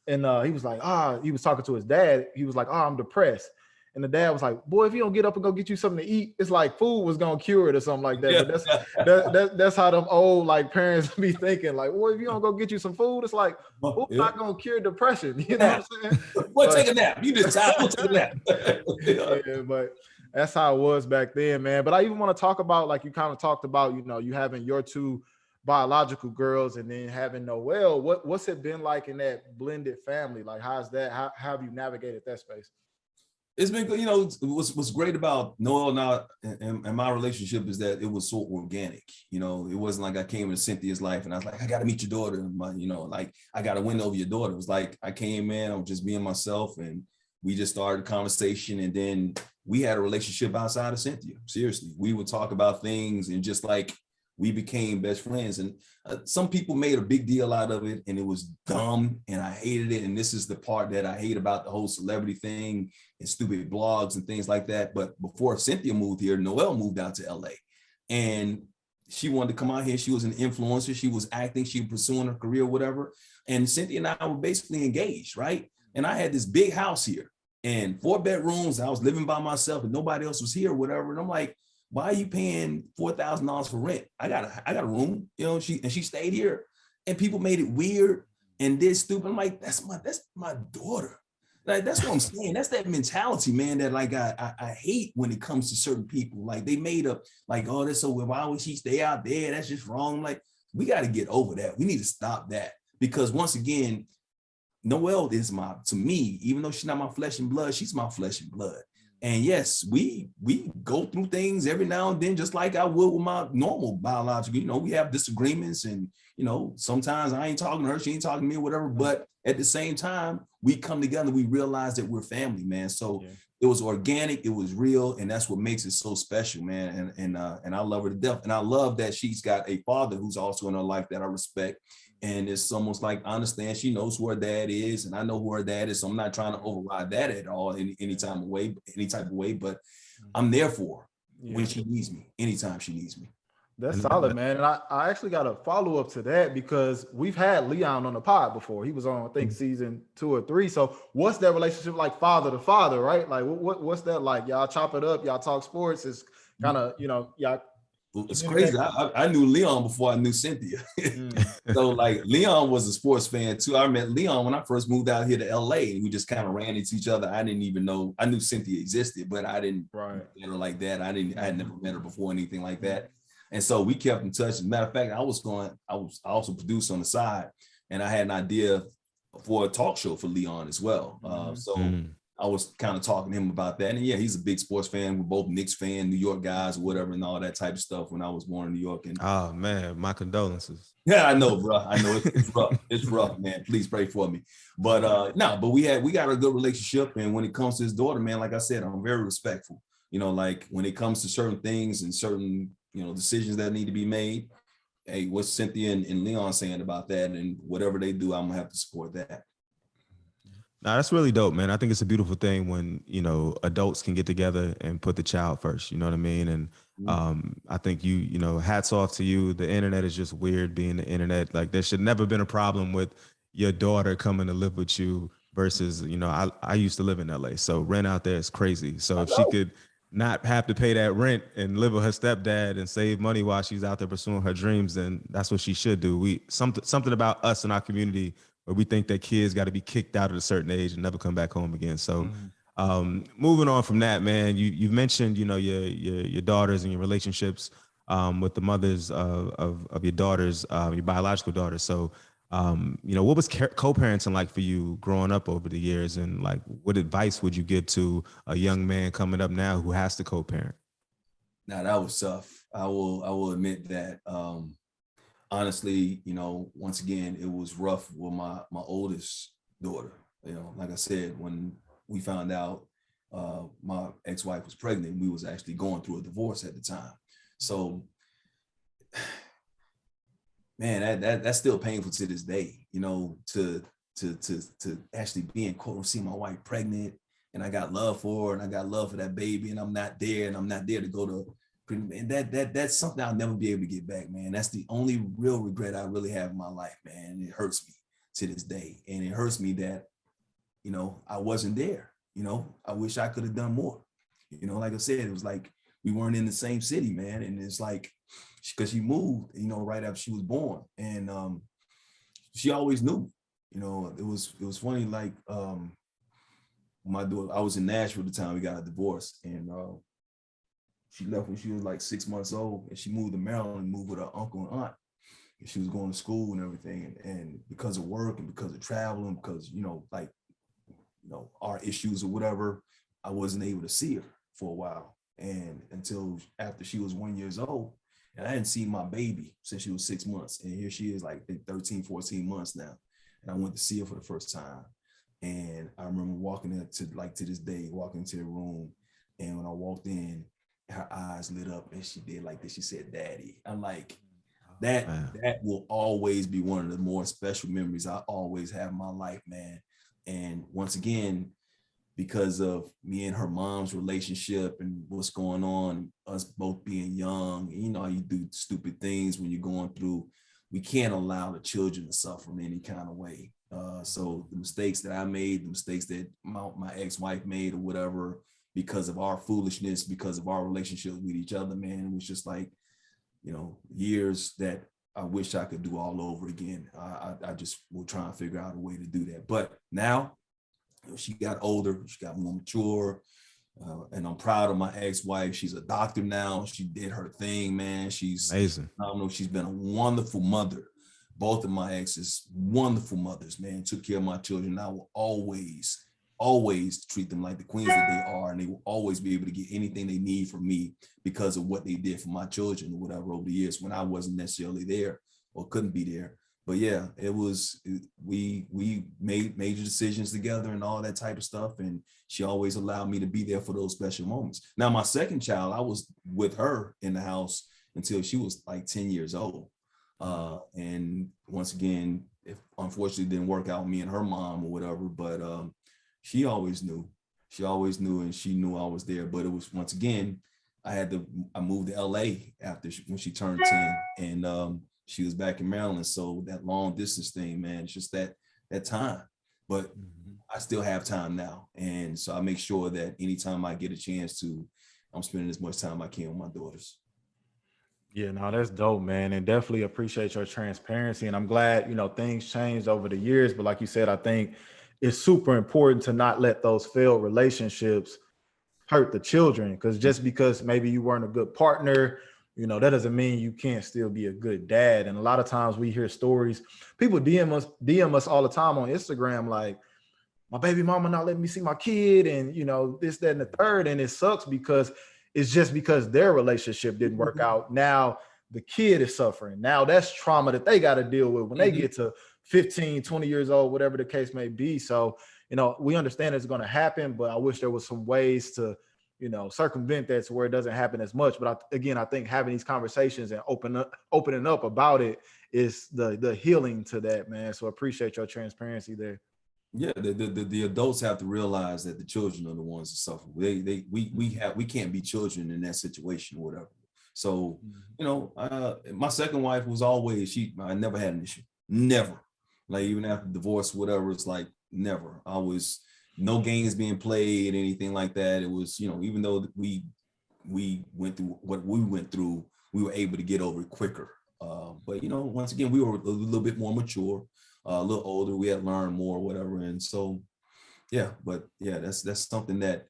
and he was like, he was talking to his dad. He was like, I'm depressed. And the dad was like, boy, if you don't get up and go get you something to eat, it's like food was going to cure it or something like that. Yeah. But that's how them old like parents be thinking, like, well, if you don't go get you some food, it's like, food's not going to cure depression. You know what I'm saying? Well, take a nap. You just time. We'll take a nap. Yeah, but that's how it was back then, man. But I even want to talk about, like you kind of talked about, you having your two biological girls and then having Noelle. What's it been like in that blended family? Like, how's that? How have you navigated that space? It's been good. What's great about Noelle now and my relationship is that it was so organic. It wasn't like I came into Cynthia's life and I was like, I got to meet your daughter. Like I got to win over your daughter. It was like I came in, I was just being myself, and we just started a conversation, and then we had a relationship outside of Cynthia. Seriously, we would talk about things, and just like we became best friends. And some people made a big deal out of it, and it was dumb, and I hated it. And this is the part that I hate about the whole celebrity thing and stupid blogs and things like that. But before Cynthia moved here, Noelle moved out to LA, and she wanted to come out here. She was an influencer. She was acting. She was pursuing her career, whatever. And Cynthia and I were basically engaged, right? And I had this big house here and 4 bedrooms. I was living by myself and nobody else was here, whatever. And I'm like, why are you paying $4,000 for rent? I got a room, she stayed here, and people made it weird and did stupid. I'm like, that's my daughter. Like, that's what I'm saying. That's that mentality, man, that like I hate when it comes to certain people. Like, they made up like, oh, that's so why would she stay out there? That's just wrong. I'm like, we got to get over that. We need to stop that, because once again, Noelle is to me, even though she's not my flesh and blood, she's my flesh and blood. And yes, we go through things every now and then, just like I would with my normal biological. We have disagreements, and sometimes I ain't talking to her, she ain't talking to me, whatever. But at the same time, we come together, we realize that we're family, man. So it was organic, it was real, and that's what makes it so special, man. And I love her to death, and I love that she's got a father who's also in her life that I respect. And it's almost like I understand she knows who her dad is, and I know who her dad is. So I'm not trying to override that at all, any type of way. But I'm there for her when she needs me, anytime she needs me. That's solid, man. And I actually got a follow-up to that, because we've had Leon on the pod before. He was on, I think, season 2 or 3. So what's that relationship like, father to father, right? Like, what's that like? Y'all chop it up, y'all talk sports. It's kind of, y'all. It's crazy. I knew Leon before I knew Cynthia. So like Leon was a sports fan too. I met Leon when I first moved out here to LA, and we just kind of ran into each other. I didn't even know, I knew Cynthia existed, but I didn't get her like that. I had never met her before, anything like that. And so we kept in touch. As a matter of fact, I also produced on the side, and I had an idea for a talk show for Leon as well. I was kind of talking to him about that. And yeah, he's a big sports fan. We're both Knicks fan, New York guys, or whatever, and all that type of stuff when I was born in New York. And oh man, my condolences. yeah, I know, bro. I know it's rough. It's rough, man. Please pray for me. But no, but we got a good relationship. And when it comes to his daughter, man, like I said, I'm very respectful. You know, like when it comes to certain things and certain, you know, decisions that need to be made. Hey, what's Cynthia and Leon saying about that? And whatever they do, I'm gonna have to support that. No, that's really dope, man. I think it's a beautiful thing when, you know, adults can get together and put the child first, you know what I mean? And I think you know, hats off to you. The internet is just weird being the internet. Like there should never been a problem with your daughter coming to live with you versus, you know, I used to live in LA. So rent out there is crazy. So if she could not have to pay that rent and live with her stepdad and save money while she's out there pursuing her dreams, then that's what she should do. Something about us in our community where we think that kids got to be kicked out at a certain age and never come back home again. So moving on from that, man, you've mentioned, you know, your daughters and your relationships with the mothers of your daughters, your biological daughters. So, you know, what was co-parenting like for you growing up over the years? And like, what advice would you give to a young man coming up now who has to co-parent? Now that was tough. I will admit that. Honestly, you know, once again, it was rough with my oldest daughter. You know, like I said, when we found out my ex-wife was pregnant, we was actually going through a divorce at the time. So, man, that's still painful to this day. You know, to actually be in court and see my wife pregnant, and I got love for her, and I got love for that baby, and I'm not there, to go to. And that's something I'll never be able to get back, man. That's the only real regret I really have in my life, man. And it hurts me to this day. And it hurts me that, you know, I wasn't there. You know, I wish I could have done more. You know, like I said, it was like we weren't in the same city, man. And it's like, because she moved, you know, right after she was born. And she always knew, you know, it was funny, like my daughter, I was in Nashville at the time we got a divorce, and she left when she was like 6 months old, and she moved to Maryland and moved with her uncle and aunt. And she was going to school and everything. And because of work and because of traveling, because, you know, like, you know, our issues or whatever, I wasn't able to see her for a while. And until after she was 1 year old, and I hadn't seen my baby since she was 6 months. And here she is like 13, 14 months now. And I went to see her for the first time. And I remember walking into, like to this day, walking into the room. And when I walked in, her eyes lit up and she did like this. She said, "Daddy." I'm like, that will always be one of the more special memories I always have in my life, man. And once again, because of me and her mom's relationship and what's going on, us both being young, you know, you do stupid things when you're going through, we can't allow the children to suffer in any kind of way. So the mistakes that I made, the mistakes that my ex-wife made or whatever, because of our foolishness, because of our relationship with each other, man, it was just like, you know, years that I wish I could do all over again. I just will try and figure out a way to do that. But now, you know, she got older, she got more mature, and I'm proud of my ex-wife. She's a doctor now. She did her thing, man. She's amazing. I don't know, she's been a wonderful mother. Both of my exes, wonderful mothers, man, took care of my children. I will always treat them like the queens that they are, and they will always be able to get anything they need from me because of what they did for my children or whatever over the years when I wasn't necessarily there or couldn't be there. But yeah, we made major decisions together and all that type of stuff, and she always allowed me to be there for those special moments. Now, my second child, I was with her in the house until she was like 10 years old. And once again, if unfortunately didn't work out with me and her mom or whatever, but she always knew, and she knew I was there. But it was, once again, I moved to LA when she turned 10, and she was back in Maryland. So that long distance thing, man, it's just that time. But I still have time now. And so I make sure that anytime I get a chance to, I'm spending as much time I can with my daughters. Yeah, no, that's dope, man. And definitely appreciate your transparency. And I'm glad, you know, things changed over the years. But like you said, I think it's super important to not let those failed relationships hurt the children. Because just because maybe you weren't a good partner, you know, that doesn't mean you can't still be a good dad. And a lot of times we hear stories, people DM us all the time on Instagram, like, my baby mama not letting me see my kid, and this, that, and the third. And it sucks because it's just because their relationship didn't work out. Now the kid is suffering. Now that's trauma that they got to deal with when they get to 15, 20 years old, whatever the case may be. So, we understand it's going to happen, but I wish there was some ways to, circumvent that to where it doesn't happen as much. But I think having these conversations and opening up about it is the healing to that, man. So I appreciate your transparency there. Yeah, the adults have to realize that the children are the ones that suffer. We can't be children in that situation or whatever. So, my second wife was always, I never had an issue. Never. Like even after divorce, whatever, it's like never. I was no games being played, anything like that. It was, even though we went through what we went through, we were able to get over it quicker. But once again, we were a little bit more mature, a little older. We had learned more, whatever. And so, that's something that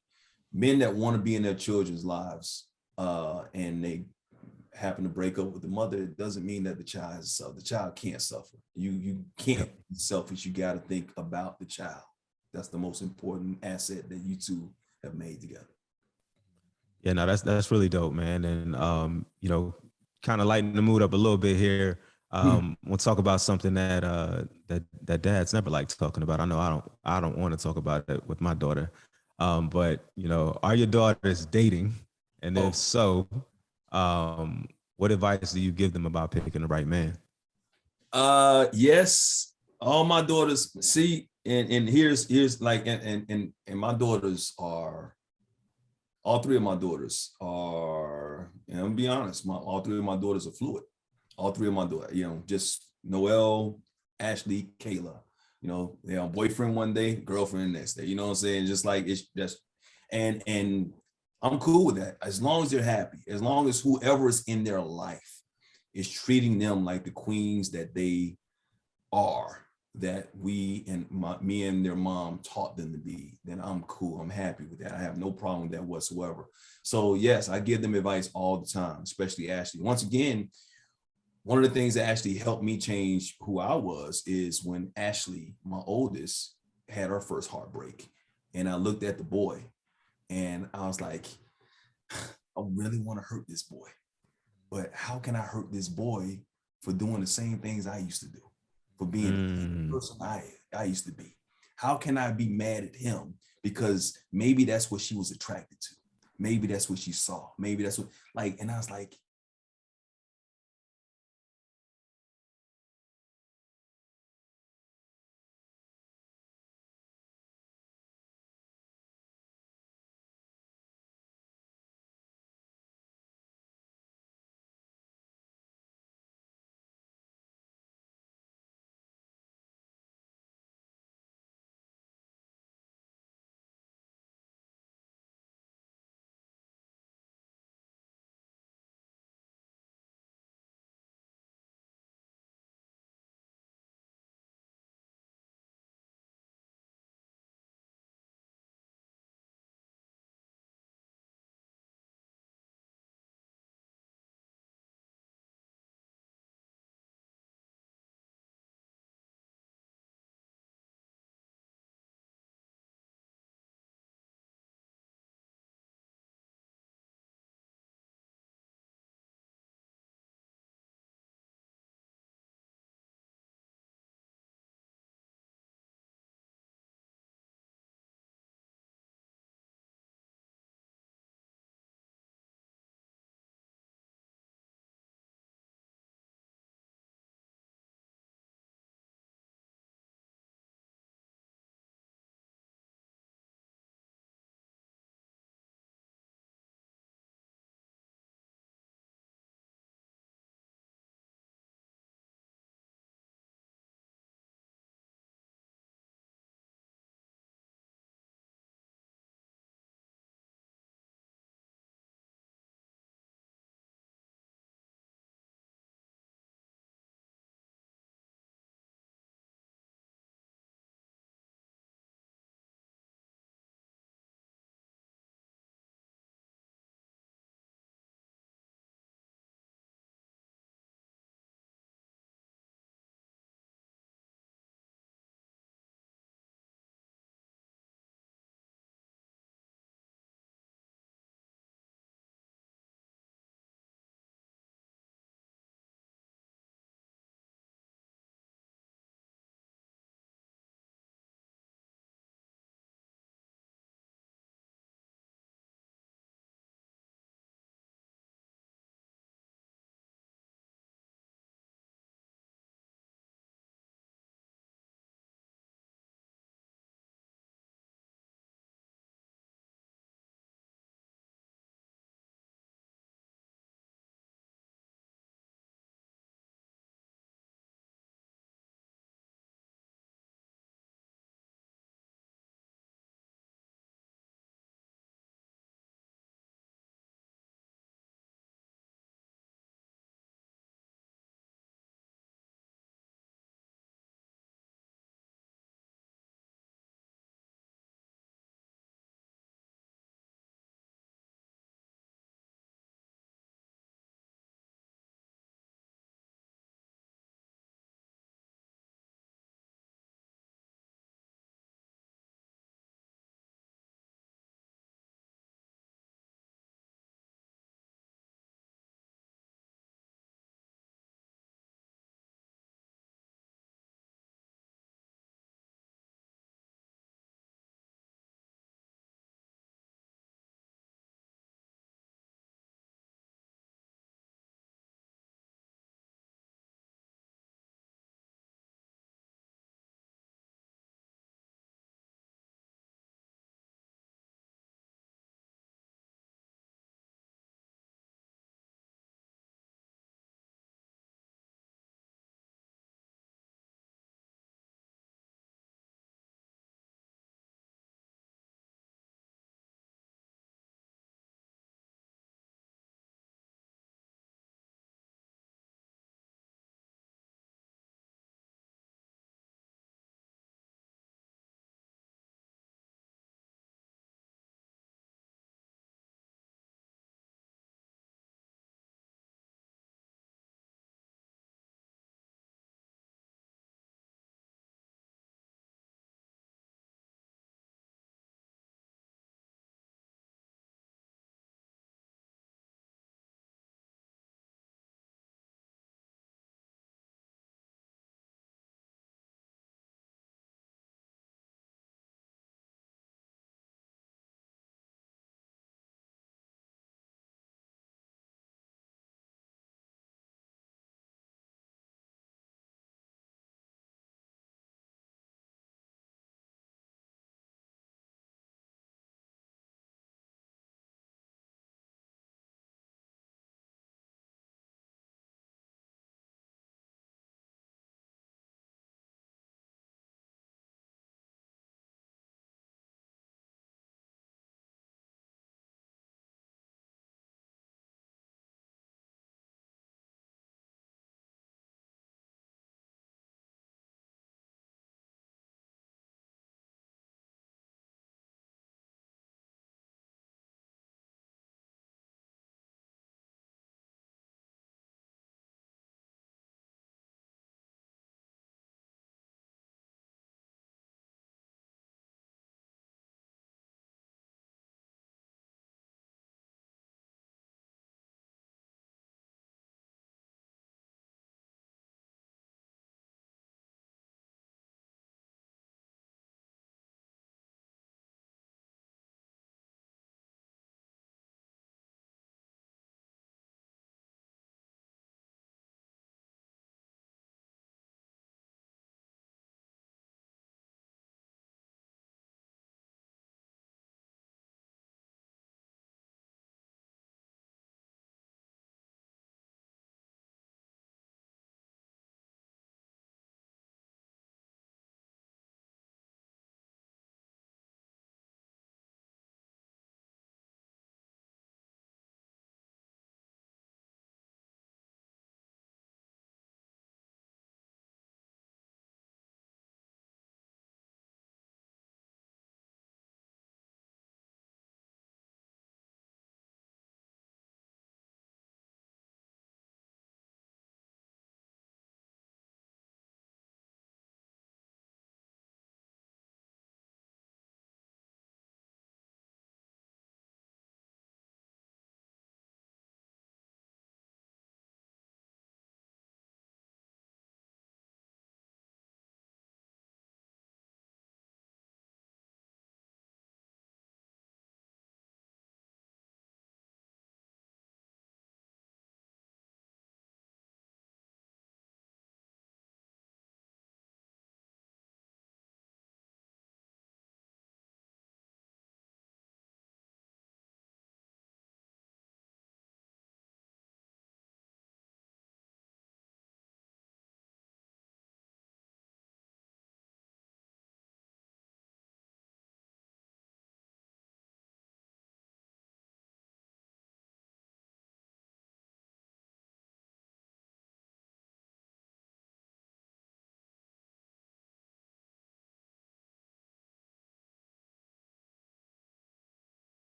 men that want to be in their children's lives, and they happen to break up with the mother, it doesn't mean that the child can't suffer. You can't be selfish. You got to think about the child. That's the most important asset that you two have made together. Yeah, no, that's really dope, man. And kind of lighten the mood up a little bit here. We'll talk about something that dads never like talking about. I know I don't want to talk about it with my daughter. But are your daughters dating? And if so, what advice do you give them about picking the right man? Yes, all my daughters see, and here's like, and my daughters are, all three of my daughters are, and I'm gonna be honest, all three of my daughters are fluid. All three of my daughters, just Noelle, Ashley, Kayla, they're on boyfriend one day, girlfriend the next day, you know what I'm saying? Just like, it's just, and I'm cool with that. As long as they're happy, as long as whoever is in their life is treating them like the queens that they are, that me and their mom taught them to be, then I'm cool. I'm happy with that. I have no problem with that whatsoever. So yes, I give them advice all the time, especially Ashley. Once again, one of the things that actually helped me change who I was is when Ashley, my oldest, had her first heartbreak. And I looked at the boy and I was like, I really want to hurt this boy, but how can I hurt this boy for doing the same things I used to do, for being the person I used to be? How can I be mad at him? Because maybe that's what she was attracted to. Maybe that's what she saw. Maybe that's what, and I was like,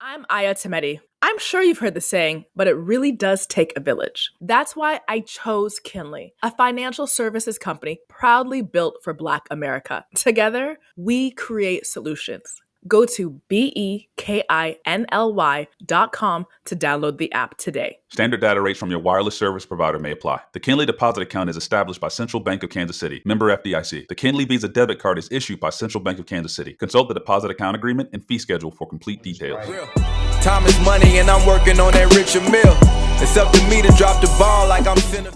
I'm Aya Temeti. I'm sure you've heard the saying, but it really does take a village. That's why I chose Kinley, a financial services company proudly built for Black America. Together, we create solutions. Go to BEKINLY.com to download the app today. Standard data rates from your wireless service provider may apply. The Kinley Deposit Account is established by Central Bank of Kansas City, member FDIC. The Kinley Visa Debit Card is issued by Central Bank of Kansas City. Consult the deposit account agreement and fee schedule for complete details. Time is money and I'm working on that richer meal. It's up to me to drop the ball like I'm